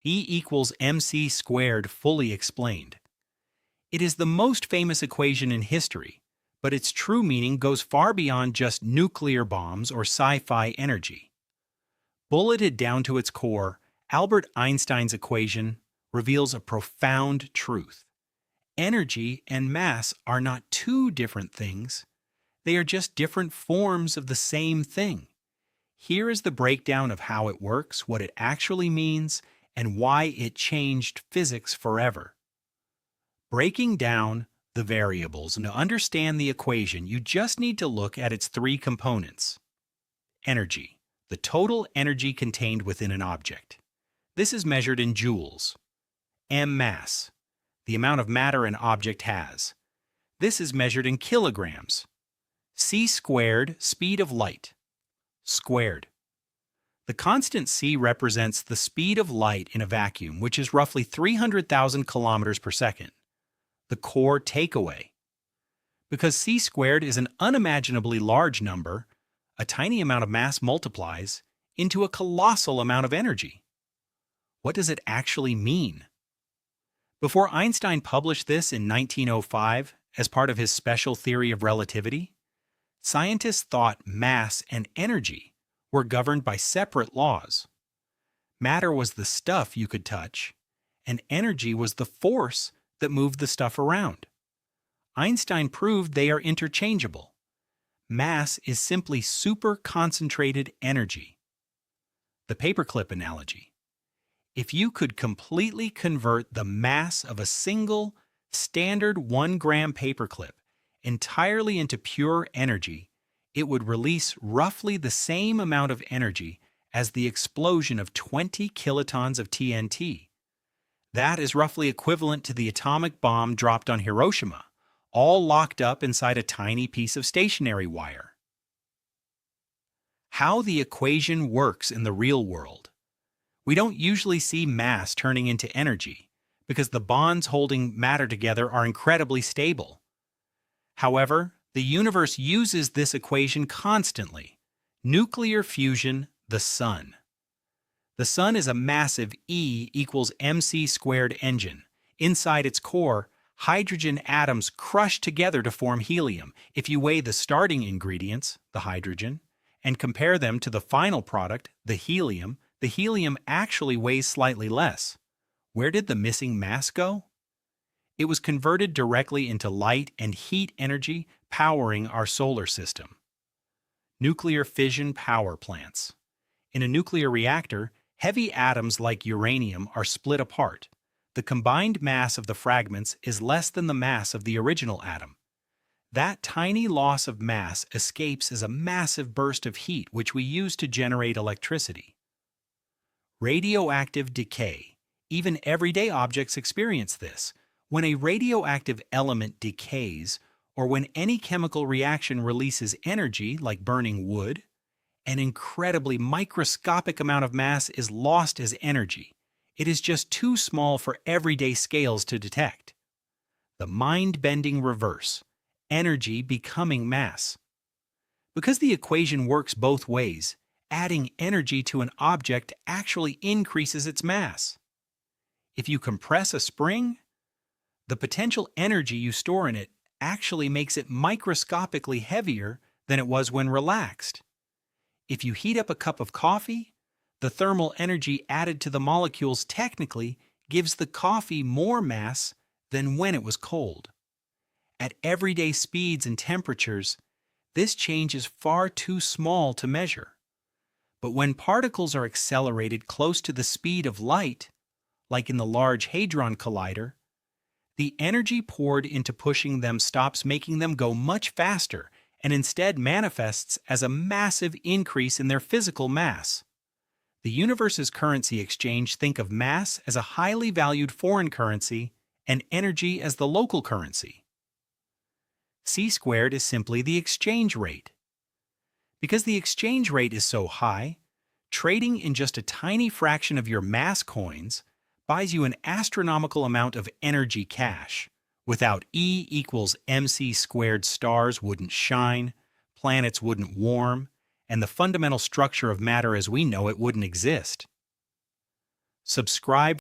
E equals mc² fully explained. It is the most famous equation in history, but its true meaning goes far beyond just nuclear bombs or sci-fi energy. Bulleted down to its core, Albert Einstein's equation reveals a profound truth. Energy and mass are not two different things. They are just different forms of the same thing. Here is the breakdown of how it works, what it actually means, and why it changed physics forever. Breaking down the variables, and to understand the equation, you just need to look at its three components. Energy, the total energy contained within an object. This is measured in joules. M mass, the amount of matter an object has. This is measured in kilograms. c², speed of light. Squared. The constant c represents the speed of light in a vacuum, which is roughly 300,000 kilometers per second. The core takeaway. Because c² is an unimaginably large number, a tiny amount of mass multiplies into a colossal amount of energy. What does it actually mean? Before Einstein published this in 1905 as part of his special theory of relativity, scientists thought mass and energy were governed by separate laws. Matter was the stuff you could touch, and energy was the force that moved the stuff around. Einstein proved they are interchangeable. Mass is simply super-concentrated energy. The paperclip analogy. If you could completely convert the mass of a single, standard 1-gram paperclip entirely into pure energy, it would release roughly the same amount of energy as the explosion of 20 kilotons of TNT. That is roughly equivalent to the atomic bomb dropped on Hiroshima, all locked up inside a tiny piece of stationary wire. How the equation works in the real world. We don't usually see mass turning into energy because the bonds holding matter together are incredibly stable. However, the universe uses this equation constantly. Nuclear fusion, the sun. The sun is a massive E equals mc² engine. Inside its core, hydrogen atoms crush together to form helium. If you weigh the starting ingredients, the hydrogen, and compare them to the final product, the helium actually weighs slightly less. Where did the missing mass go? It was converted directly into light and heat energy powering our solar system. Nuclear fission power plants. In a nuclear reactor, heavy atoms like uranium are split apart. The combined mass of the fragments is less than the mass of the original atom. That tiny loss of mass escapes as a massive burst of heat which we use to generate electricity. Radioactive decay. Even everyday objects experience this. When a radioactive element decays, or when any chemical reaction releases energy, like burning wood, an incredibly microscopic amount of mass is lost as energy. It is just too small for everyday scales to detect. The mind-bending reverse. Energy becoming mass. Because the equation works both ways, adding energy to an object actually increases its mass. If you compress a spring, the potential energy you store in it actually makes it microscopically heavier than it was when relaxed. If you heat up a cup of coffee, the thermal energy added to the molecules technically gives the coffee more mass than when it was cold. At everyday speeds and temperatures, this change is far too small to measure. But when particles are accelerated close to the speed of light, like in the Large Hadron Collider, the energy poured into pushing them stops making them go much faster and instead manifests as a massive increase in their physical mass. The universe's currency exchange think of mass as a highly valued foreign currency and energy as the local currency. c² is simply the exchange rate. Because the exchange rate is so high, trading in just a tiny fraction of your mass coins buys you an astronomical amount of energy cash. Without E equals mc², stars wouldn't shine, planets wouldn't warm, and the fundamental structure of matter as we know it wouldn't exist. Subscribe